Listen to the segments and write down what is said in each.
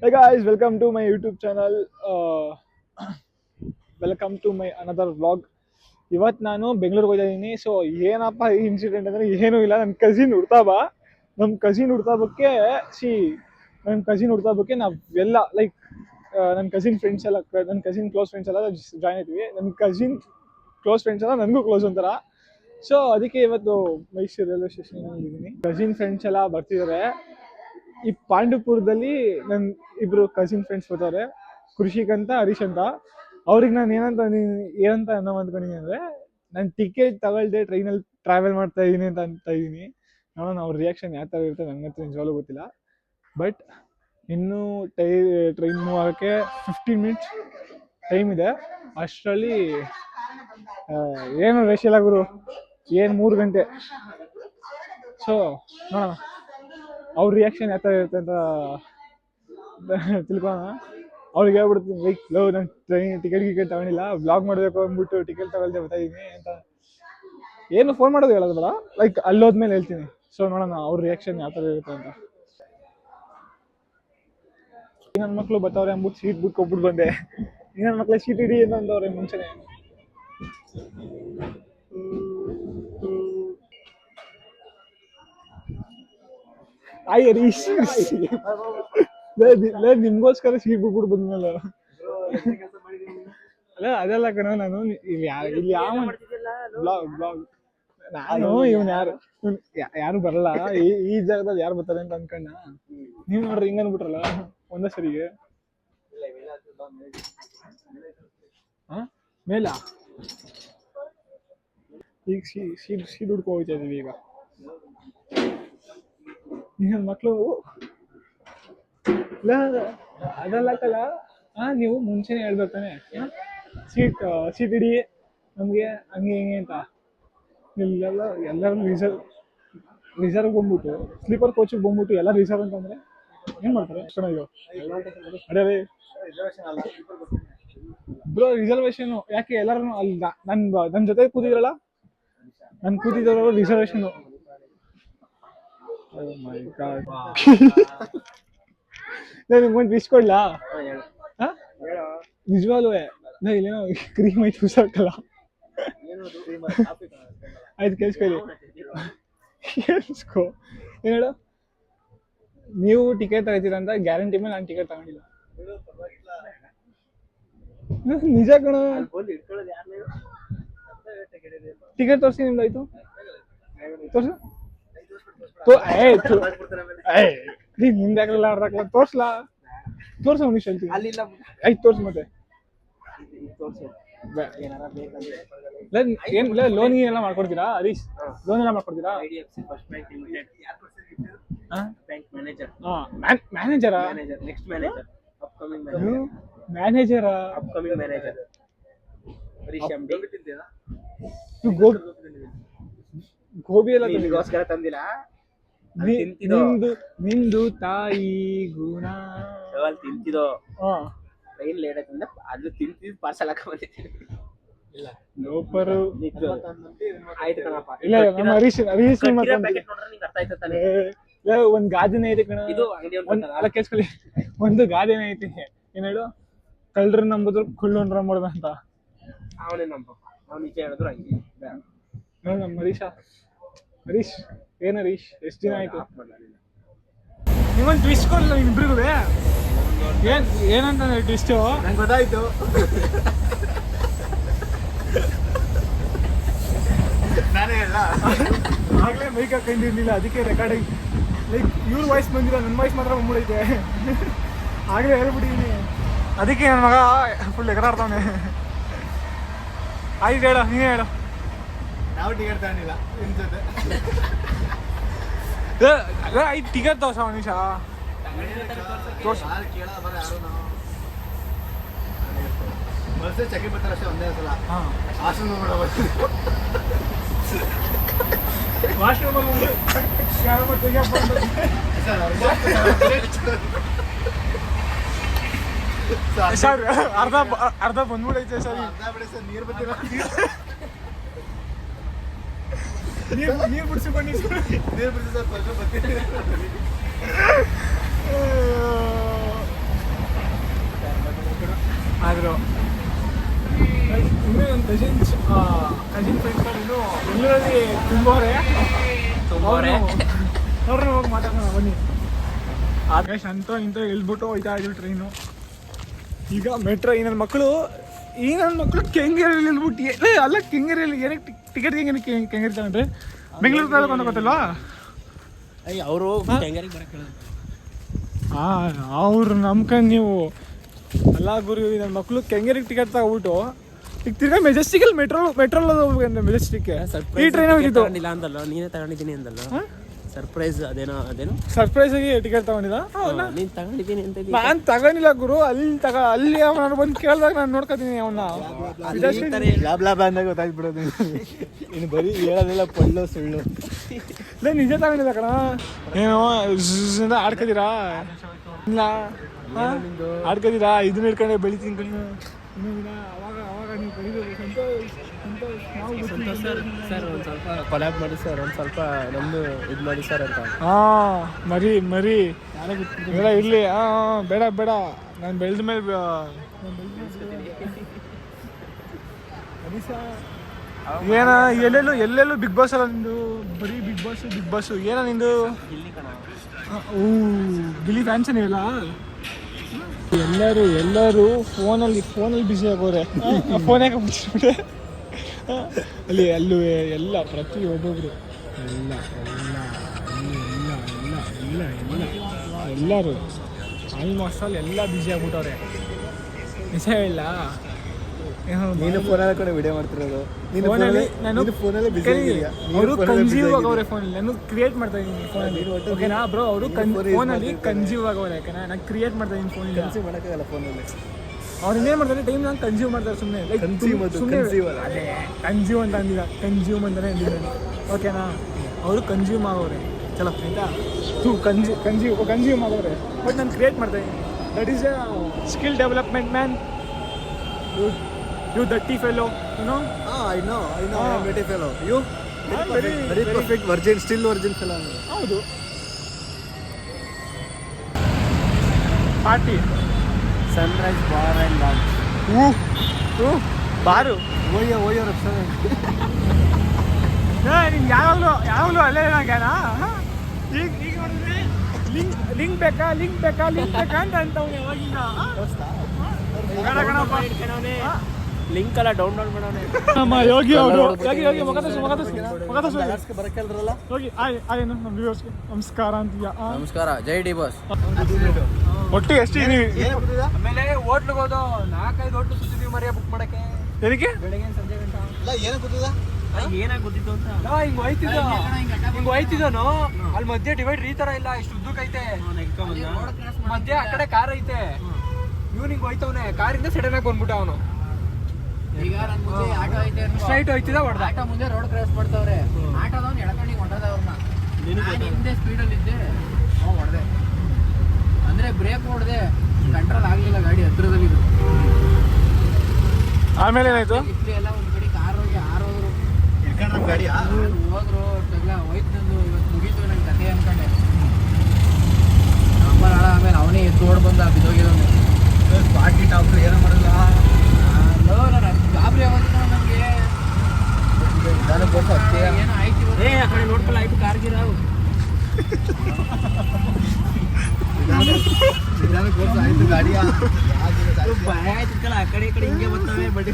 Hey guys, welcome to my YouTube channel. Welcome to my another vlog. ಇವತ್ತು ನಾನು ಬೆಂಗಳೂರಿಗೆ ಹೋಗಿದ್ದೀನಿ. ಸೊ ಏನಪ್ಪ ಈ ಇನ್ಸಿಡೆಂಟ್ ಅಂದರೆ ಏನೂ ಇಲ್ಲ. ನಮ್ಮ ಕಸಿನ್ ಹುಡ್ತಾಬಕ್ಕೆ ಸಿ ನನ್ನ ಕಸಿನ್ ಹುಡ್ತಾಬಕ್ಕೆ ನಾವೆಲ್ಲ ಲೈಕ್ ನನ್ನ ಕಸಿನ್ ಫ್ರೆಂಡ್ಸ್ ಎಲ್ಲ ನನ್ನ ಕಸಿನ್ ಕ್ಲೋಸ್ ಫ್ರೆಂಡ್ಸ್ ಎಲ್ಲ ಜಾಯ್ನ್ ಆಯ್ತೀವಿ. ನನ್ನ ಕಸಿನ್ ಕ್ಲೋಸ್ ಫ್ರೆಂಡ್ಸ್ ಎಲ್ಲ ನನಗೂ ಕ್ಲೋಸ್ ಒಂಥರ. ಸೊ ಅದಕ್ಕೆ ಇವತ್ತು ಮೈಸೂರು ರೈಲ್ವೆ ಸ್ಟೇಷನ್ ಇದ್ದೀನಿ. ಕಸಿನ್ ಫ್ರೆಂಡ್ಸ್ ಎಲ್ಲ ಬರ್ತಿದ್ದಾರೆ. ಈ ಪಾಂಡುಪುರದಲ್ಲಿ ನನ್ನ ಇಬ್ರು ಕಸಿನ್ ಫ್ರೆಂಡ್ಸ್ ಬರ್ತಾರೆ, ಕೃಷಿಕ್ ಅಂತ ಹರೀಶ್ ಅಂತ. ಅವ್ರಿಗೆ ನಾನು ಏನಂತ ಅನ್ನೋ ಅಂದ್ಕೊಂಡಿದ್ದೀನಿ ಅಂದರೆ, ನಾನು ಟಿಕೆಟ್ ತಗೊಳ್ದೆ ಟ್ರೈನಲ್ಲಿ ಟ್ರಾವೆಲ್ ಮಾಡ್ತಾ ಇದ್ದೀನಿ ಅಂತ ಇದ್ದೀನಿ. ನೋಡೋಣ ಅವ್ರ ರಿಯಾಕ್ಷನ್ ಯಾವ ಥರ ಇರುತ್ತೆ, ನನಗಂತೂ ನಿಜವಾಗ್ಲೂ ಗೊತ್ತಿಲ್ಲ. ಬಟ್ ಇನ್ನೂ ಟ್ರೈನ್ ಮೂವ್ ಆಗೋಕ್ಕೆ 15 ಮಿನಿಟ್ಸ್ ಟೈಮ್ ಇದೆ. ಅಷ್ಟರಲ್ಲಿ ಏನು ರಶ್ ಇಲ್ಲ ಗುರು, ಏನು 3 ಗಂಟೆ. ಸೊ ನೋಡೋಣ ಅವ್ರ ರಿಯಾಕ್ಷನ್ ಯಾವ ಥರ ಇರುತ್ತೆ ಅಂತ ತಿಳ್ಕೊಳ್ಳೋಣ. ಅವ್ರಿಗೆ ಹೇಳ್ಬಿಡ್ತೀನಿ, ಲೈಕ್ ನಾನು ಟ್ರೈನ್ ಟಿಕೆಟ್ ತಗೊಂಡಿಲ್ಲ, ಬ್ಲಾಗ್ ಮಾಡಬೇಕು ಅಂದ್ಬಿಟ್ಟು ಟಿಕೆಟ್ ತಗೊಳ್ದೆ ಬರ್ತಾ ಇದ್ದೀನಿ ಅಂತ. ಏನು ಫೋನ್ ಮಾಡೋದು ಹೇಳೋದು ಬೇಡ, ಲೈಕ್ ಅಲ್ಲೋದ್ಮೇಲೆ ಹೇಳ್ತೀನಿ. ಸೊ ನೋಡೋಣ ಅವ್ರ ರಿಯಾಕ್ಷನ್ ಯಾವ ಥರ ಇರುತ್ತೆ ಅಂತ. ನನ್ನ ಮಕ್ಕಳು ಬರ್ತಾವ್ರೆ ಅಂದ್ಬಿಟ್ಟು ಸೀಟ್ ಬಿಟ್ಟು ಹೋಗ್ಬಿಟ್ಟು ಬಂದೆ. ನನ್ನ ಮಕ್ಳು ಸೀಟ್ ಇಡಿ ಅಂತಂದವ್ರೆ ಮುಂಚೆನೆ. ಆಯ್ ಹರೀಶ್, ನಿಮ್ಗೋಸ್ಕರ ಸೀಟ್ ಬಿಟ್ಬಿಟ್ಟು ಬಂದ್ಮೇಲೆ ಅಲ್ಲ ಅದೆಲ್ಲ ಕಣ. ನಾನು ಇಲ್ಲಿ ಯಾವ ಬ್ಲಾಗ್ ನಾನು ಇವನ್ ಯಾರು ಬರಲ್ಲ ಈ ಜಾಗದಲ್ಲಿ ಯಾರು ಬರ್ತಾರೆ ಅಂತ ಅನ್ಕೊಂಡ. ನೀವ್ ನೋಡ್ರಿ ಹಿಂಗ ಅನ್ಬಿಟ್ರಲ್ಲ ಒಂದೇ ಸರಿಗೆ. ಮೇಲ ಈಗ ಸೀಟ್ ಹುಡ್ಕೊ ಹೋಗ್ತಾ ಇದೀವಿ. ಈಗ ನನ್ನ ಮಕ್ಳು ಅದೆಲ್ಲ ಕಲ. ನೀವು ಮುಂಚೆನೆ ಹೇಳ್ಬೇಕಾನೆ, ಸೀಟ್ ಇಡಿ ನಮಗೆ ಹಂಗೆ ಹಿಂಗೆ ಅಂತ. ಎಲ್ಲರೂ ರಿಸರ್ವ್ ಬಂದ್ಬಿಟ್ಟು, ಸ್ಲೀಪರ್ ಕೋಚಿಗೆ ಬಂದ್ಬಿಟ್ಟು ಎಲ್ಲ ರಿಸರ್ವ್ ಅಂತಂದ್ರೆ ಏನ್ ಮಾಡ್ತಾರೆ ಚೆನ್ನಾಗಿ. ಅದೇ ಬ್ರೋ ರಿಸರ್ವೇಶನ್ ಯಾಕೆ ಎಲ್ಲರೂ ಅಲ್ಲಿ ನನ್ನ ಜೊತೆ ಕೂತಿದ್ರಲ್ಲ, ನಾನು ಕೂತಿದ್ರು ರಿಸರ್ವೇಶನ್. ನಿಮ್ಗೊಂದು ವಿಶ್ ಕೊಡ್ಲಾ? ನಿಜವಾಗ್ಲೂ ಇಲ್ಲೇನೋ ಕ್ರೀಮ್ ಐತೆ ಹುಷಾಕಲ್ಲ. ಆಯ್ತು ಕೇಳಿಸ್ಕೊಳ್ಳಿ, ಕೇಳಿಸ್ಕೊ. ಏನು ಹೇಳು, ನೀವು ಟಿಕೆಟ್ ತಗೋತೀರ ಅಂತ ಗ್ಯಾರಂಟಿ ಮೇಲೆ ನಾನು ಟಿಕೆಟ್ ತಗೊಂಡಿಲ್ಲ. ನಿಜ ಕಣ. ಟಿಕೆಟ್ ತೋರಿಸಿ ನಿಮ್ದು ಆಯ್ತು ತೋರ್ಸು. ನಿಮ್ದು ಯಾಕಲ್ಲ ಆಡ್ದಾಕಲ್ಲ, ತೋರ್ಸ್ಲಾ? ತೋರ್ಸ ಮನುಷ್ಯ ಹೇಳ್ತೀನಿ. ಆಯ್ತು ತೋರ್ಸು ಮತ್ತೆ. ಲೋನ್ ಎಲ್ಲ ಮಾಡ್ಕೊಡ್ತೀರಾ ಹರೀಶ್? ಲೋನ್ ಎಲ್ಲ ಮಾಡ್ಕೊಡ್ತೀರಾ? ಮ್ಯಾನೇಜರಾ? ಮ್ಯಾನೇಜರಾ? ಗೋಬಿ ಎಲ್ಲ ತಂದಿಲ್ಲ. ನಿಂದು ತಾಯಿ ಗುಣ ತಿಂತಿದೋ ಟ್ರೈನ್ ಲೇಟ್ ಆಯ್ತಂದ್ರೆ ಅದು ತಿಂತಿದ್ ಪಾರ್ಸಲ್ ಹಾಕ ಬಂದಿದ್ದೀನಿ. ಲೋಪರು ಆಯ್ತು ಕಣಪ್ಪ. ಇಲ್ಲ ನಮ್ಮ ಹರೀಶ್ ಪ್ಯಾಕೆಟ್ ನೋಡ್ರೆ ನಿಂಗೆ ಅರ್ಥ ಆಯ್ತು ತಾನೆ. ಒಂದ್ ಗಾದಿನೇ ಐತೆ ಕಣ. ಇದು ಅಂಗಡಿ ಅಲ್ಲ ಕೇಳಿಸ್ಕೊಳ್ಳಿ, ಒಂದು ಗಾದಿನೇ ಐತಿ. ಏನ್ ಹೇಳು, ಕಳ್ಳರು ನಂಬುದ್ರು ಕುಳ್ಳನ್ ನಂಬುದು ಅಂತ. ಅವನೇ ನಂಬಪ್ಪ, ಅವ್ನು ನಿಜ ಹೇಳಿದ್ರು ಹಂಗೆ. ನಮ್ಮ ಹರೀಶ್ ಏನ್ ಹರೀಶ್, ಎಷ್ಟು ದಿನ ಆಯ್ತು? ನೀವೊಂದು ಟ್ವಿಸ್ಟ್ ಕೊಡಲ್ಲ ಇಬ್ರಿಗೂ. ಏನಂತ ಟ್ವಿಸ್ಟು ನಂಗೆ ಗೊತ್ತಾಯ್ತು. ನಾನೇ ಹೇಳ ಆಗ್ಲೇ ಮೈಕ್ ಹಾಕೊಂಡಿರ್ಲಿಲ್ಲ, ಅದಕ್ಕೆ ರೆಕಾರ್ಡಿಂಗ್ ಲೈಕ್ ಇವ್ರ ವಾಯ್ಸ್ ಬಂದಿಲ್ಲ, ನನ್ನ ವಾಯ್ಸ್ ಮಾತ್ರ ಬಂದ್ಬಿಡೈತೆ. ಆಗ್ಲೇ ಹೇಳ್ಬಿಟ್ಟಿದ್ದೀನಿ, ಅದಕ್ಕೆ ನನ್ನ ಮಗ ಫುಲ್ ಎಗರಾಡ್ತಾವನೆ. ಆಯ್ತು ಹೇಳ, ನೀನೇ ಹೇಳು. ನಾವು ಟಿಕೆಟ್ ತಗೊಂಡಿಲ್ಲ ನಿಮ್ ಜೊತೆ. ಆಯ್ತು ಟಿಕೆಟ್ ತೋರ್ಸ ಮನುಷ್ಯ ತೋರ್ಸ. ಬಸ್ ಚೆಕಿಂಗ್ ಬರ್ತಾರೆ ಅಷ್ಟೇ, ಒಂದೇ ಸಲ. ವಾಶ್ರೂಮ್ ಸರ್ ಅರ್ಧ ಬಂದ್ಬಿಡೈತೆ ಸರ್. ನೀರು ಬರ್ತಿಲ್ಲ, ನೀರು ಬಿಡಿಸ್ಕೊಂಡು ನೀರು ಬಿಡಿಸಿ ಸರ್ ಬರ್ತೀನಿ. ಮಾಡಿದ್ರು. ಇನ್ನೂ ನನ್ನ ಕಸಿನ್ ಫ್ರೆಂಡ್ಸ್ ಏನು ಬೆಂಗಳೂರಲ್ಲಿ ತುಂಬವರೆ ಅವ್ರನ್ನ ಹೋಗಿ ಮಾತಾಡೋಣ ಬನ್ನಿ. ಆದೇಶ್ ಅಂತ ಇಂತ ಹೇಳ್ಬಿಟ್ಟು ಹೋಯ್ತಾ ಇದ್ರು ಟ್ರೈನು. ಈಗ ಮೆಟ್ರೋ ಈ ನನ್ನ ಮಕ್ಕಳು ಕೆಂಗೇರಿಯಲ್ಲಿ ಇಲ್ಬಿಟ್ಟು ಅಲ್ಲ ಕೆಂಗೇರಿಯಲ್ಲಿ ಏನಕ್ಕೆ ಟಿಕೆಟ್ ಕೆಂಗೇರಿ ತಗೊಂಡ್ರೆ ಬೆಂಗಳೂರು ತಾಲೂಕು ಅಂತ ಗೊತ್ತಲ್ವಾ? ಅವರು ಅವ್ರು ನಂಬ್ಕೊಂಡು ನೀವು ಅಲ್ಲ ಗುರು. ನನ್ನ ಮಕ್ಕಳು ಕೆಂಗೇರಿಗೆ ಟಿಕೆಟ್ ತಗೊಬಿಟ್ಟು ಈಗ ತಿರ್ಗಾ ಮೆಜೆಸ್ಟಿಕಲ್ಲಿ ಮೆಟ್ರೋಲ್ ಹೋಗ್ಬೇಕಂದ್ರೆ ಮೆಜೆಸ್ಟಿಕ್ಗೆ ಈ ಟ್ರೈನ್ ಹೋಗಿದ್ದು ಅಂತಲ್ಲ, ನೀನೇ ತಗೊಂಡಿದ್ದೀನಿ ಅಂತಲ್ಲ. ಸರ್ಪ್ರೈಸ್ ಅದೇನೋ ಸರ್ಪ್ರೈಸ್ ಆಗಿ ಟಿಕೆಟ್ ತಗೊಂಡಿದ್ದ. ನೀನು ತಗೊಂಡಿದ್ದೀನಿ ಅಂತ. ನಾನು ತಗೊಂಡಿಲ್ಲ ಗುರು. ಅಲ್ಲಿ ಅವನು ಬಂದು ಕೇಳಿದಾಗ ನಾನು ನೋಡ್ಕೊತೀನಿ ಅವನ್ನ. ಗೊತ್ತಾಯ್ತು ಬಿಡೋದು. ಇನ್ನು ಬರೀ ಹೇಳೋದೆಲ್ಲ ಪಳ್ಳು ಸುಳ್ಳು. ನಿಜ ತಗೊಂಡಿಲ್ಲ ಕಣ. ಏನೋ ಆಡ್ಕೊತೀರಾ? ಇಲ್ಲ ಆಡ್ಕೊತೀರಾ? ಇದನ್ನ ಹಿಡ್ಕೊಂಡೆ ಬೆಳಿತೀನಿ ಕಣ. ಇನ್ನೊಂದಿನ ಅವಾಗ ನೀವು ಕರೀಬೇಕು ಸಂತೋಷ್ ಸರ್ ಒಂದು ಸ್ವಲ್ಪ ಕೊಲ್ಯಾಬ್ ಮಾಡಿ ಸರ್, ಒಂದು ಸ್ವಲ್ಪ ನಮ್ಮದು ಇದು ಮಾಡಿ ಸರ್ ಅಂತ. ಮರಿ ಬೇಡ ಇರಲಿ. ಬೇಡ ನಾನು ಬೆಳೆದ ಮೇಲೆ ಏನ ಎಲ್ಲೆಲ್ಲೂ ಬಿಗ್ ಬಾಸ್ ಅಲ್ಲ ನಿಂದು. ಬರೀ ಬಿಗ್ ಬಾಸ್ ಏನ ನಿಂದು? ಗಿಲ್ಲಿ ಫ್ಯಾನ್ಸ್ ನೀವೆಲ್ಲ? ಎಲ್ಲರೂ ಫೋನಲ್ಲಿ ಬ್ಯುಸಿ ಆಗೋರೆ. ಫೋನ್ ಯಾಕೆ ಬಿಟ್ಟಿಸ್ಬಿಟ್ಟೆ? ಅಲ್ಲೂ ಎಲ್ಲ ಪ್ರತಿ ಒಬ್ಬೊಬ್ರು ಎಲ್ಲರೂ ಆಲ್ಮೋಸ್ಟ್ ಅಲ್ಲಿ ಎಲ್ಲ ಬ್ಯುಸಿ ಆಗ್ಬಿಟ್ಟವ್ರೆ. ನಿಜ ಇಲ್ಲ? ನೀನು ಫೋನಲ್ಲಿ ಕೂಡ ವಿಡಿಯೋ ಮಾಡ್ತಿರೋದು. ಫೋನಲ್ಲಿ ಬಿಸಿ ಆಗಿದೆಯಾ? ಅವರು ಕನ್ಸ್ಯೂಮ್ ಆಗೋರೆ ಫೋನಲ್ಲಿ. ನಾನು ಕ್ರಿಯೇಟ್ ಮಾಡ್ತಾ ಇದ್ದೀನಿ ಫೋನಲ್ಲಿ. ಓಕೆನಾ ಬ್ರೋ? ಅವರು ಫೋನಲ್ಲಿ ಕನ್ಸ್ಯೂಮ್ ಆಗೋರೆ. ಯಾಕೆನಾ ನಾನು ಕ್ರಿಯೇಟ್ ಮಾಡ್ತಾ ಇದ್ದೀನಿ ಫೋನಲ್ಲಿ. ಕನ್ಸ್ಯೂಮ್ ಮಾಡೋಕ್ಕಾಗಲ್ಲ ಫೋನಲ್ಲಿ. ಅವ್ರು ಇನ್ನೇನು ಮಾಡ್ತಾರೆ, ಟೈಮ್ ನಾನು ಕನ್ಸ್ಯೂಮ್ ಮಾಡ್ತಾರೆ ಸುಮ್ಮನೆ. ಲೈಕ್ ಅದೇ ಕನ್ಸ್ಯೂಮ್ ಅಂತ ಅಂದಿಲ್ಲ, ಕನ್ಸ್ಯೂಮ್ ಅಂತಲೇ ಅಂದಿದ್ದಾನೆ. ಓಕೆನಾ? ಅವರು ಕನ್ಸ್ಯೂಮ್ ಆಗೋರೆ. ಚಲೋ ಆಯಿತಾ? ಕನ್ಸ್ಯೂಮ್ ಆಗೋರೆ. ಬಟ್ ನಾನು ಕ್ರಿಯೇಟ್ ಮಾಡ್ತಾ ಇದ್ದೀನಿ. That is A skill development man. You dirty fellow, you know? I know. I'm dirty fellow. You? Very perfect virgin, still virgin fellow. ಹೌದು. Party Sunrise bar and launch. Bar OYO restaurant. ನಿಮ್ಗೆ ಯಾವಾಗಲೂ ಅಲ್ಲೇ ಏನಾಗ್ಯಾನ? ಈಗ ನೋಡಿದ್ರೆ link ಬೇಕಾ ಅಂತ ಅಂತವ್ನು ಯಾವಾಗಿಂದ. Link ಎಲ್ಲ ಡೌನ್ಲೋಡ್ ಮಾಡೋಣ. ನಮ್ಮ ಯೋಗಿ ಅವರು ಬರಕ್ಕೆಲ್ರಲ್ಲ. ಹೋಗಿ ಆಯ್ತು ನಮ್ಮ ವ್ಯೂವರ್ಸ್ಗೆ ನಮಸ್ಕಾರ ಅಂತೀಯ. ನಮಸ್ಕಾರ, ಜೈ ಡಿ ಬಾಸ್. ಒಟ್ಟಿಗೆ ಎಷ್ಟು ಆಮೇಲೆ ಹೋಟ್ಲಿಗೆ ಹೋದೋ 4-5 ಹೋಟ್ಲು ಸುತ್ತಿದೀವಿ ಮರಿಯ ಬುಕ್ ಮಾಡಕ್ಕೆ. ಏನಕ್ಕೆ? ಬೆಳಗ್ಗೆ ಸಂಜೆ ಗಂಟ ಏನಕ್ಕೆ ಗೊತ್ತಿಲ್ಲ? ಏನಾಗ ಗೊತ್ತಿತ್ತು ಅಂತ ಹಿಂಗ್ ಹೋಯ್ತಿದ್ದನು. ಅಲ್ಲಿ ಮಧ್ಯೆ ಡಿವೈಡ್ ಈ ತರ ಇಲ್ಲ, ಇಷ್ಟು ಉದ್ದಕ್ಕೈತೆ. ಮಧ್ಯೆ ಆ ಕಡೆ ಕಾರ್ ಐತೆ. ಇವ್ನು ಹಿಂಗ್ ಹೋಯ್ತವನೆ, ಕಾರಿಂದ ಸಡನ್ ಆಗಿ ಬಂದ್ಬಿಟ್ಟ ಅವನು. ಈಗ ನನ್ ಮುಂದೆ ಆಟೋ ಐತೆ, ಸ್ಟ್ರೈಟ್ ಹೋಯ್ತಿದ್ದ ಹೊಡೆದ. ಆಟೋ ಮುಂದೆ ರೋಡ್ ಕ್ರಾಸ್ ಮಾಡ್ತಾವ್ರೆ. ಆಟೋದವ್ನು ಎಳ್ಕೊಂಡು ಹೊಡೆದ ಅವ್ರನ್ನ. ನಾನು ಹಿಂದೆ ಸ್ಪೀಡಲ್ಲಿ ಇದ್ದೆ, ಹೊಡೆದೆ. ಅಂದ್ರೆ ಬ್ರೇಕ್ ಹೊಡೆದೆ, ಕಂಟ್ರೋಲ್ ಆಗ್ಲಿಲ್ಲ, ಗಾಡಿ ಹತ್ರದಲ್ಲಿ. ಆಮೇಲೆ ಏನಾಯ್ತು? ಇಟ್ಲಿ ಎಲ್ಲ ಒಂದ್ ಕಡೆ ಕಾರ್ ಹೋಗಿ ಆರೋದ್ರು. ಗಾಡಿ ಹೋದ್ರು ಎಲ್ಲ ಹೋಯ್ತು. ನಂದು ಇವತ್ತು ಮುಗೀತು ನನ್ ಕತೆ ಅನ್ಕೊಂಡೆ. ನಂಬರ್ ಹಾಳ. ಆಮೇಲೆ ಅವನೇ ಎದ್ದು ಓಡ್ ಬಂದ ಬಿದ್ದೋಗಿರೋನು. ಪಾರ್ಟಿ ಟಾಪ್ರು ಏನೋ ಮಾಡಲ್ಲ. ಗಾಬರಿ ಆಗೋದಿಲ್ಲ ನಮ್ಗೆ. ಏನೋ ಆಯ್ತು ಆ ಕಡೆ ನೋಡ್ಕೊಳ್ಳ ಆಯ್ತು ಕಾರ್ಗಿರಾವ್. ಆಯ್ತು ಗಾಡಿಯ ಭಯ ಆಯ್ತಿತ್ತಲ್ಲ, ಆ ಕಡೆ ಈ ಕಡೆ ಹಿಂಗೆ ಬರ್ತವೆ ಬಡಿ.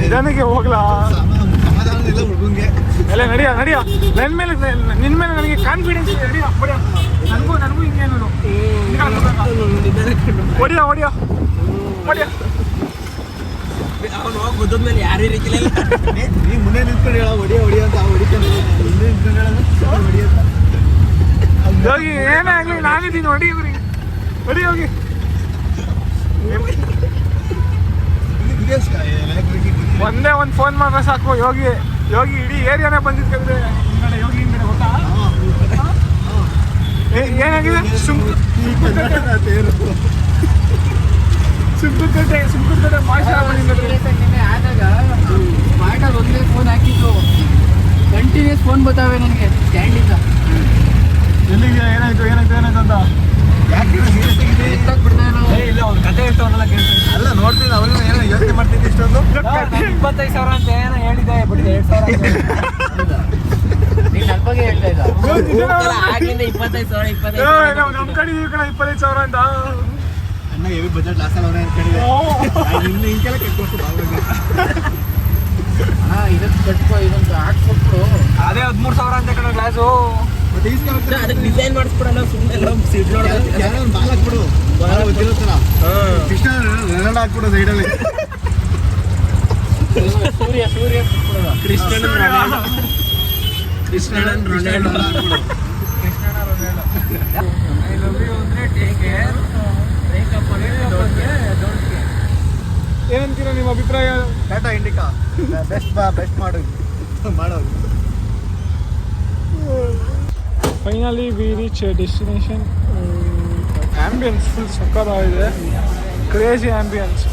ನಿಧಾನಕ್ಕೆ ಹೋಗ್ಲಾ? ಸಮಾಧಾನ ಇಲ್ಲ ಹುಡುಗಂಗೆ. ಎಲ್ಲ ನಡಿಯ ನಿನ್ನ ಮೇಲೆ ನನಗೆ ಕಾನ್ಫಿಡೆನ್ಸ್ ಇದೆ. ನಡಿಯ ನನಗೂ ಹಿಂಗೇನು ಹೊಡಿಯ ಅವನು ಹೋಗಿ ಗುದ್ದದ್ಮೇಲೆ ಯಾರು ಇರಿಕಿಲ್ಲ. ನೀ ಮುಂದೆ ನಿಂತ್ಕೊಂಡು ಹೇಳ ಹೊಡಿಯ ಅಂತ. ಹೊಡಿತಾನೆ ಮುಂದೆ ನಿಂತ್ಕೊಂಡು ಹೇಳೋದು ಹೊಡಿ ಅಂತ. ಹೋಗಿ ಏನಾಗ್ಲಿ, ನಾನಿದ್ದೀನಿ. ಹೊಡಿ ಹೋಗಿ. ಒಂದೇ ಒಂದು ಫೋನ್ ಮಾಡಿದ್ರೆ ಸಾಕು. ಯೋಗಿ ಇಡೀ ಏರಿಯಾನೇ ಬಂದಿದ್ದೆ. ಯೋಗಿ ಹಿಂಗಡೆ ಗೊತ್ತಾ? ಏನಾಗಿದೆ? ಸುಂಕುತ್ತಡೆ ಮಾಷ ನಿನ್ನೆ ಆದಾಗ ಸ್ಮಾರ್ಟಾಗಿ ಒಂದೇ ಫೋನ್ ಹಾಕಿದ್ದು. ಕಂಟಿನ್ಯೂಸ್ ಫೋನ್ ಬರ್ತಾವೆ ನನಗೆ ಸ್ಟ್ಯಾಂಡಿಂದ. ಎಲ್ಲಿಗೆ? ಏನಾಯ್ತು ಅಂತ ಯಾಕೆ ಎತ್ತಾಕ್ಬಿಡ್ತಾನೆ. ಇಲ್ಲ, ಅವ್ನ ಕತೆ ಹೇಳ್ತಾವನ್ನೆಲ್ಲ ಕೇಳ್ತಾರೆ. ನೀನ್ ನನ್ ಬಗ್ಗೆ ಹೇಳ್ತಾ ಇದ್ದ. ಆಗ್ಲಿಂದ 25,000 ನಮ್ ಕಡೆ ಈ ಕಡೆ 25,000 ಅಂತ ಅಣ್ಣ ಹೆವಿ ಬಜೆಟ್ ಲಾಸ್ ಅಲ್ಲ ಅನ್ಕೊಂಡಿದ್ದೆ ಇನ್ನು ಹಿಂಗೆಲ್ಲ ಕೆಟ್ಕೊಟ್ಟು ಇದಕ್ಕೆ ಕಟ್ಕೊ, ಇದೊಂದು ಹಾಕ್ಕೊಟ್ರು. ಅದೇ 13,000 ಅಂತ ಕಣ ಗ್ಲಾಸು. ಮತ್ತೆ ಈಸ್ಕೊಳಕ್ಕೆ ಅದಕ್ಕೆ ಡಿಸೈನ್ ಮಾಡಿಸ್ಬಿಡಲ್ಲ ಸುಮ್ಮನೆ ಸೀಟ್ ಯಾರೋ ಒಂದು ಬಾಲ್ ಹಾಕ್ಬಿಡು, ಬಾಲ್ ಗೊತ್ತಿರುತ್ತಲ್ಲ, ಕೃಷ್ಣ ರನ್ನಡ್ ಹಾಕ್ಬಿಡು ಸೈಡಲ್ಲಿ. ಸೂರ್ಯ ಬಿಟ್ಬಿಡೋದು. Krishnan Ronaldo I love you ಅಂದ್ರೆ ಟೇಕ್ ಕೇರ್, ಬ್ರೇಕಪ್ ಅಂದ್ರೆ ಡೋಂಟ್ ಕೇರ್. ಏನಂತೀರಾ ನಿಮ್ಮ ಅಭಿಪ್ರಾಯ? ಟಾಟಾ ಇಂಡಿಕಾ ಬೆಸ್ಟ್ ಮಾಡೋದು. Finally we reach destination. Ambience full ಸಕ್ಕತ್ತಾಗಿದೆ, crazy ambience.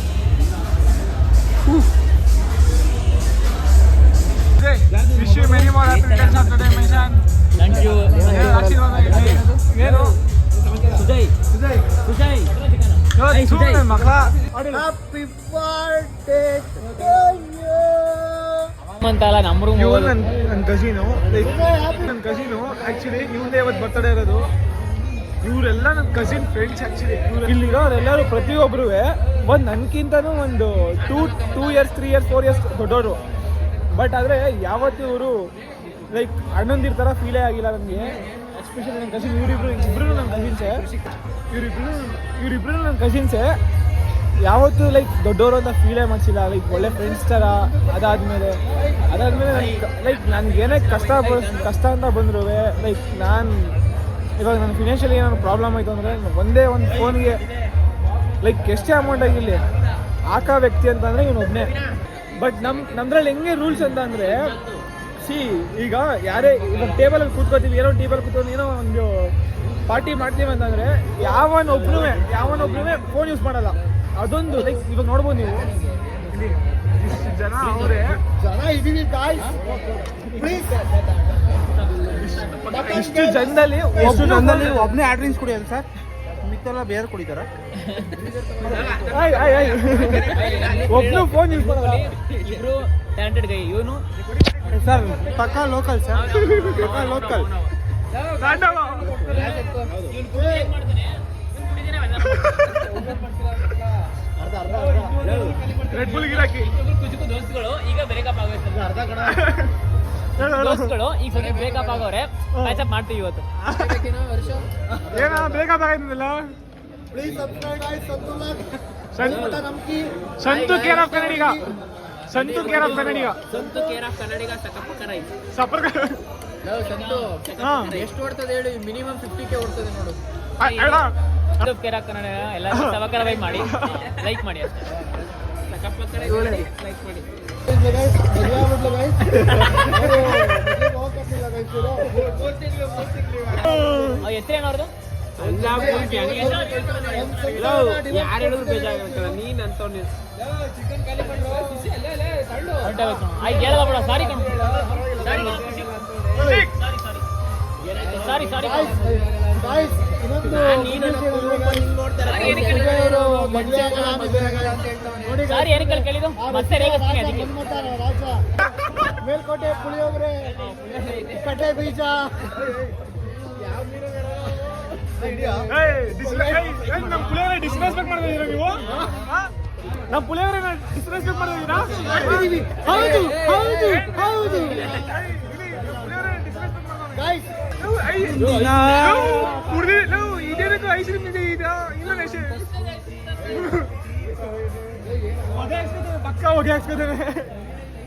Wish you many more happy returns of the day mention. Thank you. ಏನು ಸುಜಯ್ ಮಕ್ಕಳ happy birthday ಅಂತಲ್ಲ ನಮ್ಮ ರೂಮ್ ಇವ್ರು ನನ್ನ ಕಸಿನು, ನನ್ನ ಕಸಿನು ಆ್ಯಕ್ಚುಲಿ ಇವ್ರದೇ ಇವತ್ತು ಬರ್ತಡೇ ಇರೋದು. ಇವರೆಲ್ಲ ನನ್ನ ಕಸಿನ್ ಫ್ರೆಂಡ್ಸ್. ಆ್ಯಕ್ಚುಲಿ ಇಲ್ಲಿರೋರೆಲ್ಲರೂ ಪ್ರತಿಯೊಬ್ಬರೂ ಒಂದು ನನಗಿಂತನೂ ಒಂದು 2 years 3 years 4 years ದೊಡ್ಡವರು. ಬಟ್ ಆದರೆ ಯಾವತ್ತೂ ಇವರು ಲೈಕ್ ಅಣ್ಣಂದಿರ ಥರ ಫೀಲೇ ಆಗಿಲ್ಲ ನನಗೆ. ಎಸ್ಪೆಷಲಿ ನನ್ನ ಕಸಿನ್ ಇಬ್ಬರು ನನ್ನ ಕಸಿನ್ಸೇ. ಇವರಿಬ್ಬರು ನನ್ನ ಕಸಿನ್ಸೇ. ಯಾವತ್ತೂ ಲೈಕ್ ದೊಡ್ಡವರು ಅಂತ ಫೀಲೇ ಮಾಡಿಸಿಲ್ಲ. ಲೈಕ್ ಒಳ್ಳೆ ಫ್ರೆಂಡ್ಸ್ ಥರ. ಅದಾದಮೇಲೆ ಲೈಕ್ ನನಗೇನೇ ಕಷ್ಟ ಅಂತ ಬಂದರೂ ಲೈಕ್ ಇವಾಗ ನನ್ನ ಫಿನಾನ್ಷಿಯಲಿ ಏನಾದ್ರು ಪ್ರಾಬ್ಲಮ್ ಆಯಿತು ಅಂದರೆ ಒಂದೇ ಒಂದು ಫೋನ್ಗೆ ಲೈಕ್ ಎಷ್ಟೇ ಅಮೌಂಟ್ ಆಗಿರಲಿ ಹಾಕೋ ವ್ಯಕ್ತಿ ಅಂತಂದರೆ ಇವನೊಬ್ಬನೇ. ಬಟ್ ನಮ್ದ್ರಲ್ಲಿ ಹೆಂಗೆ ರೂಲ್ಸ್ ಅಂತ ಅಂದರೆ ಈಗ ಯಾರೇ ಇವಾಗ ಟೇಬಲಲ್ಲಿ ಕೂತ್ಕೋತೀವಿ, ಏನೋ ಟೇಬಲ್ ಕೂತ್ಕೊಂಡು ಏನೋ ಒಂದು ಪಾರ್ಟಿ ಮಾಡ್ತೀವಿ ಅಂತಂದರೆ ಯಾವನೊಬ್ರು ಫೋನ್ ಯೂಸ್ ಮಾಡಲ್ಲ. ಅದೊಂದು ಲೈಕ್ ಇವಾಗ ನೋಡ್ಬೋದು ನೀವು ಇಲ್ಲಿ ಇಷ್ಟು ಜನ ಅವರೇ ಇದೀವಿ ಇಷ್ಟು ಜನದಲ್ಲಿ ಒಬ್ಬನೇ ಆರ್ಡ್ ಡ್ರಿಂಕ್ಸ್ ಕುಡಿಯೋದು ಸರ್, ಮಿಕ್ಕೆಲ್ಲ ಬೇರೆ ಕುಡಿತಾರ? ಒಬ್ರು ಫೋನ್ ಯೂಸ್ ಮಾಡಲ್ಲ. ಇಬ್ರು ಟ್ಯಾಲೆಂಟೆಡ್ ಗೈ. ಇವನು ಸರ್ ಪಕ್ಕಾ ಲೋಕಲ್ ಸರ್, ಪಕ್ಕಾ ಲೋಕಲ್. ರೆಡ್ ಬುಲ್ ಗಿರಾಕಿ ದೋಸ್ತುಗಳು ಈಗ ಬ್ರೇಕಪ್ ಆಗೋಯ್ತು. ದೋಸ್ತುಗಳು ಈಗ ಸ್ವಲ್ಪ ಬ್ರೇಕಪ್ ಆಗೋರೆ. ಪ್ಯಾಚಪ್ ಮಾಡ್ತೀವಿ ಇವತ್ತು. ಏನ ಬ್ರೇಕಪ್ ಆಗಿದ್ದಿಲ್ಲ. Santu care of Kannadiga. Santu care of Kannadiga ಸಪರ್ಕ. ಸಂತು ಎಷ್ಟು ಓಡ್ತದೆ ಹೇಳಿ? ಮಿನಿಮಮ್ 50K ಓಡ್ತದೆ ನೋಡು. ಕೇರ್ ಆಫ್ ಕನ್ನಡ ಎಲ್ಲ ಸಬಸ್ಕ್ರೈಬ್ ಮಾಡಿ, ಲೈಕ್ ಮಾಡಿ ಅಷ್ಟೇ. ಲೈಕ್ ಮಾಡಿ. ಹೆಸರೇನವ್ರದ್ದು? ಯಾರು ಹೇಳಿದ್ರು ಬೇಜಾರಾಗ್ತದೆ. ನೀನ್ ಅಂತವ್ನು ಆಯ್ತು ಹೇಳಲ್ಲ ಬಿಡ. ಸಾರಿ ಕಣ, ಸಾರಿ ಸಾರಿ. ಸಾರಿ ಏನಕ್ಕೆ ಕೇಳಿದ್ದು ಮತ್ತೆ ರೇಗಿಸ್ತೀನಿ ಅದಕ್ಕೆ. ಮೇಲ್ಕೋಟೆ ಪುಳಿಯೋಗರೆ, ಕಟ್ಟೆ ಬೀಜ. ನಮ್ಮ ಪುಳಿಯೋಗರೆ ಡಿಸ್ರೆಸ್ಪೆಕ್ಟ್ ಮಾಡ್ತಿದ್ದೀರಾ ನೀವು? ನಮ್ಮ ಪುಳಿಯೋಗರೆ ಡಿಸ್ರೆಸ್ಪೆಕ್ಟ್ ಮಾಡ್ತಿದ್ದೀರಾ? ಹೌದು ಹೌದು ಹೌದು ಇದೇನಕ್ಕೂ ಐಸ್ ಕ್ರೀಮ್ ಇದೆ. ಇನ್ನೊಂದು ಐಸ್ ಪಕ್ಕ ಹೋಗಿ ಹಾಕ್ಸ್ಕೊತೇನೆ.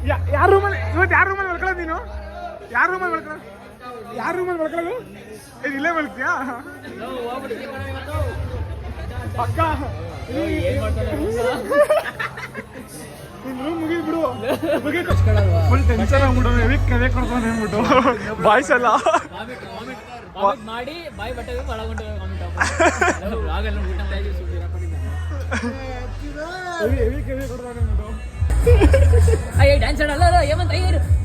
ಯಾರ ರೂಮಲ್ಲಿ ಇವತ್ತು ಯಾರ ರೂಮಲ್ಲಿ ಮಲ್ಕೊಳ್ಳೋದು ನೀನು? ಯಾರ ರೂಮಲ್ಲಿ ಮಲ್ಕೊಳ್ಳೋದು? ಇಲ್ಲೇ ಮಲ್ತೀಯಾ? ಪಕ್ಕ ರೂಮ್ ಮುಗಿದ್ಬಿಡು. ಫುಲ್ ಟೆನ್ಷನ್ ಆಗ್ಬಿಡು. ಎದಕ್ಕೆ ಕೊಡ್ತಾನೆ ಅಂದ್ಬಿಟ್ಟು ಬಾಯ್ಸ್ ಎಲ್ಲ ಮಾಡಿ ಬಾಯಿ ಬಟ್ಟೆ ಒಳಗೊಂಡು ಕೊಡ್ತಾನೆ ಅಂದ್ಬಿಟ್ಟು ಅಯ್ಯ ಡ್ಯಾನ್ಸ್ ಆಡಲ್ಲ. ಹೇಮಂತ್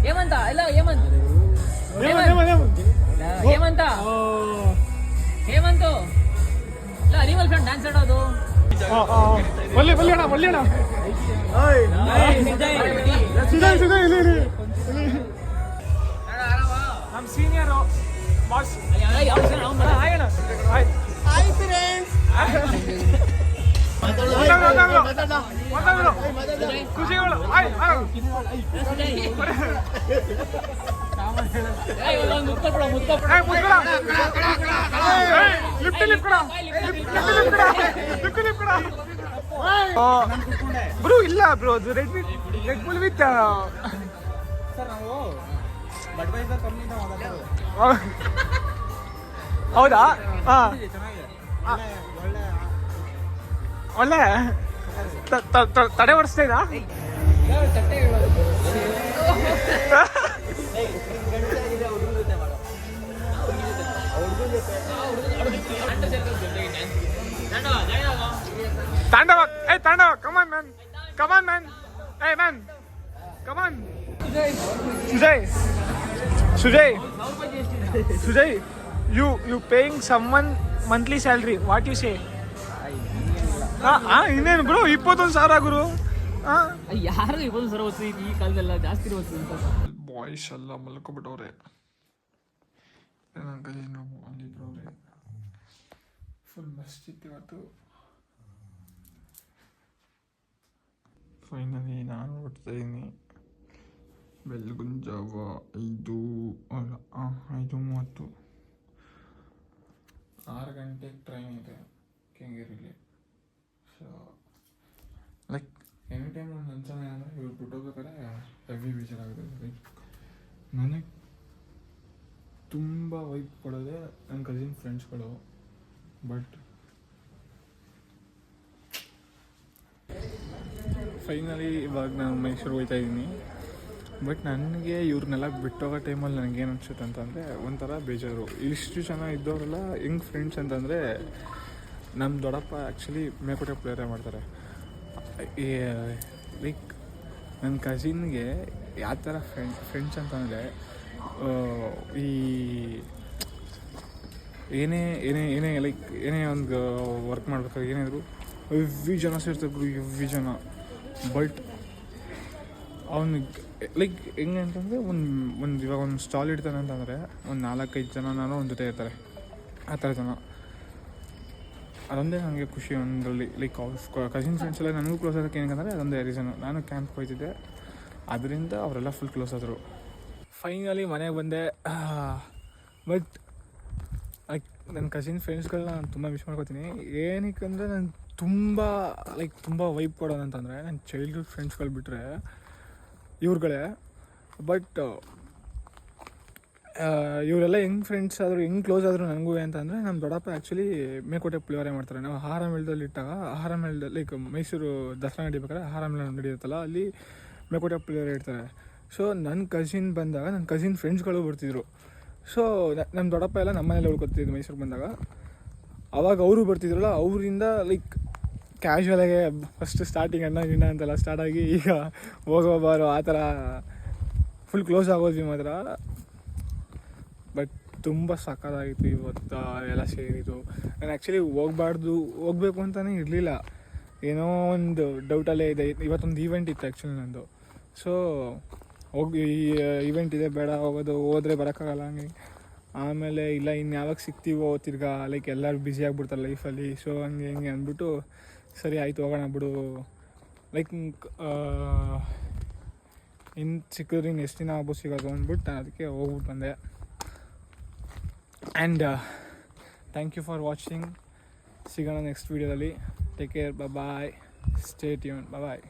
ಹೇಮಂತ ಎಲ್ಲ ಹೇಮಂತ್ ಹೇಮಂತು ಇಲ್ಲ ಅನಿಮಲ್ ಫ್ರೆಂಡ್ ಡ್ಯಾನ್ಸ್ ಆಡೋದು. ಸುಧಾ ಇಲ್ಲಿ ನಮ್ಮ ಸೀನಿಯರು ಬಾಸ್ ಆಯ್ತು ಖುಷಿಗಳು ಬ್ರೋ ಇಲ್ಲ ಬ್ರೋ ಅದು ರೆಡ್ ಬುಲ್ ವಿತ್ ಹೌದಾ ಹಾ ಒಳ್ಳೆ ತಡೆ ಹೊಡಿಸ್ತಾ ಇದ್ದಾ ತಾಂಡವ ತಾಂಡವ come on man come on Sujay you paying someone monthly salary, what you say? ಇನ್ನೇನು ಬ್ರೋ 21,000 ಗುರು ಯಾರು 21,000 ಓದ್ತೀವಿ ಈ ಕಾಲದಲ್ಲ ಜಾಸ್ತಿ ಓದ್ತೀವಿ ಬಾಯ್ಸ್ ಎಲ್ಲ ಮಲ್ಕೊಬಿಟ್ಟವ್ರೆ ನನ್ನ ಕಜಿನ್ ಅಲ್ಲಿಬ್ರವ್ರೆ ಫುಲ್ ಮಸ್ತ್ ಇತ್ತು ಇವತ್ತು ಫೈನಲಿ ನಾನು ಹೊಡ್ತಾ ಇದ್ದೀನಿ ಬೆಳಗಿನ ಜಾವ 5:30 6 ಗಂಟೆಗೆ ಟ್ರೈನ್ ಇದೆ ಕೆಂಗೇರಿಗೆ ಸೊ ಲೈಕ್ ಎನಿ ಟೈಮ್ ಒಂದು ಅನ್ಸೋಣ ಅಂದರೆ ಇವ್ರು ಬಿಟ್ಟೋಗ್ಬೇಕಾದ್ರೆ ಹೆವಿ ಬೇಜಾರಾಗುತ್ತೆ ಲೈಕ್ ನನಗೆ ತುಂಬ ವೈಬ್ ಕೊಡೋದೇ ನನ್ನ ಕಸಿನ್ ಫ್ರೆಂಡ್ಸ್ಗಳು ಬಟ್ ಫೈನಲಿ ಇವಾಗ ನಾನು ಮೈಸೂರು ಹೋಗ್ತಾ ಇದ್ದೀನಿ ಬಟ್ ನನಗೆ ಇವ್ರನ್ನೆಲ್ಲ ಬಿಟ್ಟೋಗೋ ಟೈಮಲ್ಲಿ ನನಗೇನು ಅನ್ಸುತ್ತೆ ಅಂತಂದರೆ ಒಂಥರ ಬೇಜಾರು ಇಷ್ಟು ಚೆನ್ನಾಗಿ ಇದ್ದವರೆಲ್ಲ ಹೆಂಗೆ ಫ್ರೆಂಡ್ಸ್ ಅಂತಂದರೆ ನಮ್ಮ ದೊಡ್ಡಪ್ಪ ಆ್ಯಕ್ಚುಲಿ ಮೇಲ್ಕೋಟೆ ಪ್ಲೇಯರೇ ಮಾಡ್ತಾರೆ ಲೈಕ್ ನನ್ನ ಕಸಿನ್ಗೆ ಯಾವ ಥರ ಫ್ರೆಂಡ್ಸ್ ಅಂತಂದರೆ ಈ ಏನೇ ಲೈಕ್ ಏನೇ ಒಂದು ವರ್ಕ್ ಮಾಡ್ಬೇಕಾದ್ರೆ ಏನಾದರೂ ಎವ್ವಿ ಜನ ಸೇರ್ತಾರೆ ಎವ್ವಿ ಜನ ಬಟ್ ಅವನಿಗೆ ಲೈಕ್ ಹೆಂಗೆ ಅಂತಂದರೆ ಇವಾಗ ಒಂದು ಸ್ಟಾಲ್ ಇಡ್ತಾನೆ ಅಂತಂದರೆ ಒಂದು 4-5 ಜನ ನಾನು ಒಂದು ಜೊತೆ ಇರ್ತಾರೆ ಆ ಥರ ಜನ ಅದೊಂದೇ ನನಗೆ ಖುಷಿ ಒಂದರಲ್ಲಿ ಲೈಕ್ ಕಸಿನ್ ಫ್ರೆಂಡ್ಸ್ ಎಲ್ಲ ನನಗೂ ಕ್ಲೋಸ್ ಆಗೋಕ್ಕೆ ಏನಂದರೆ ಅದೊಂದೇ ರೀಸನು ನಾನು ಕ್ಯಾಂಪ್ಗೆ ಹೋಗ್ತಿದ್ದೆ ಅದರಿಂದ ಅವರೆಲ್ಲ ಫುಲ್ ಕ್ಲೋಸ್ ಆದರು ಫೈನಲಿ ಮನೆಗೆ ಬಂದೆ ಬಟ್ ಲೈಕ್ ನನ್ನ ಕಸಿನ್ ಫ್ರೆಂಡ್ಸ್ಗಳನ್ನ ನಾನು ತುಂಬ ಮಿಸ್ ಮಾಡ್ಕೋತೀನಿ ಏನಕ್ಕೆ ಅಂದರೆ ನಾನು ತುಂಬ ವೈಬ್ ಕೊಡೋದಂತಂದರೆ ನನ್ನ ಚೈಲ್ಡ್ಹುಡ್ ಫ್ರೆಂಡ್ಸ್ಗಳು ಬಿಟ್ಟರೆ ಇವ್ರುಗಳೇ ಬಟ್ ಇವರೆಲ್ಲ ಹೆಂಗೆ ಫ್ರೆಂಡ್ಸ್ ಆದರೂ ಹೆಂಗೆ ಕ್ಲೋಸ್ ಆದರೂ ನನಗೂ ಅಂತಂದರೆ ನಮ್ಮ ದೊಡ್ಡಪ್ಪ ಆ್ಯಕ್ಚುಲಿ ಮೇಲ್ಕೋಟೆ ಪುಳಿಯೋಗರೆ ಮಾಡ್ತಾರೆ ನಾವು ಆಹಾರ ಮೇಳದಲ್ಲಿ ಇಟ್ಟಾಗ ಆಹಾರ ಮೇಳದಲ್ಲಿ ಲೈಕ್ ಮೈಸೂರು ದಸರಾ ನಡಿಬೇಕಾದ್ರೆ ಆಹಾರ ಮೇಳ ನಡೆಯುತ್ತಲ್ಲ ಅಲ್ಲಿ ಮೇಲ್ಕೋಟೆ ಪುಳಿಯೋಗರೆ ಇಡ್ತಾರೆ ಸೊ ನನ್ನ ಕಸಿನ್ ಬಂದಾಗ ನನ್ನ ಕಸಿನ್ ಫ್ರೆಂಡ್ಸ್ಗಳು ಬರ್ತಿದ್ರು ಸೊ ನಮ್ಮ ದೊಡ್ಡಪ್ಪ ಎಲ್ಲ ನಮ್ಮ ಮನೇಲಿ ಉಳ್ಕೊತಿದ್ದು ಮೈಸೂರಿಗೆ ಬಂದಾಗ ಅವಾಗ ಅವರು ಬರ್ತಿದ್ರಲ್ಲ ಅವರಿಂದ ಲೈಕ್ ಕ್ಯಾಶುವಲಾಗೆ ಫಸ್ಟ್ ಸ್ಟಾರ್ಟಿಂಗ್ ಗಿಣ್ಣ ಅಂತೆಲ್ಲ ಸ್ಟಾರ್ಟಾಗಿ ಈಗ ಹೋಗೋಬಾರೋ ಆ ಥರ ಫುಲ್ ಕ್ಲೋಸ್ ಆಗೋದ್ವಿ ಮಾತ್ರ ಬಟ್ ತುಂಬ ಸಕ್ಕತ್ತಾಗಿತ್ತು ಇವತ್ತು ಎಲ್ಲ ಸೇರಿತು ನಾನು ಆ್ಯಕ್ಚುಲಿ ಹೋಗ್ಬೇಕು ಅಂತಲೇ ಇರಲಿಲ್ಲ ಏನೋ ಒಂದು ಡೌಟಲ್ಲೇ ಇದೆ ಇವತ್ತೊಂದು ಈವೆಂಟ್ ಇತ್ತು ಆ್ಯಕ್ಚುಲಿ ನಂದು ಸೊ ಹೋಗಿ ಈವೆಂಟ್ ಇದೆ ಬೇಡ ಹೋದರೆ ಬರೋಕ್ಕಾಗಲ್ಲ ಹಂಗೆ ಆಮೇಲೆ ಇಲ್ಲ ಇನ್ನು ಯಾವಾಗ ಸಿಗ್ತೀವೋ ತಿರ್ಗಾ ಲೈಕ್ ಎಲ್ಲರೂ ಬ್ಯುಸಿ ಆಗಿಬಿಡ್ತಾರೆ ಲೈಫಲ್ಲಿ ಸೊ ಹಂಗೆ ಅಂದ್ಬಿಟ್ಟು ಸರಿ ಆಯಿತು ಹೋಗೋಣ ಬಿಡು ಲೈಕ್ ಇನ್ನು ಸಿಕ್ಕಿದ್ರೆ ಇನ್ನು ಎಷ್ಟು ದಿನ ಆಗ್ಬೋದು ಸಿಗೋದು ಅಂದ್ಬಿಟ್ಟು ನಾನು ಅದಕ್ಕೆ ಹೋಗ್ಬಿಟ್ಟು ಬಂದೆ and thank you for watching ಸಿಗೋಣ ನೆಕ್ಸ್ಟ್ ವೀಡಿಯೋದಲ್ಲಿ take care bye stay tune ಬಾಯ್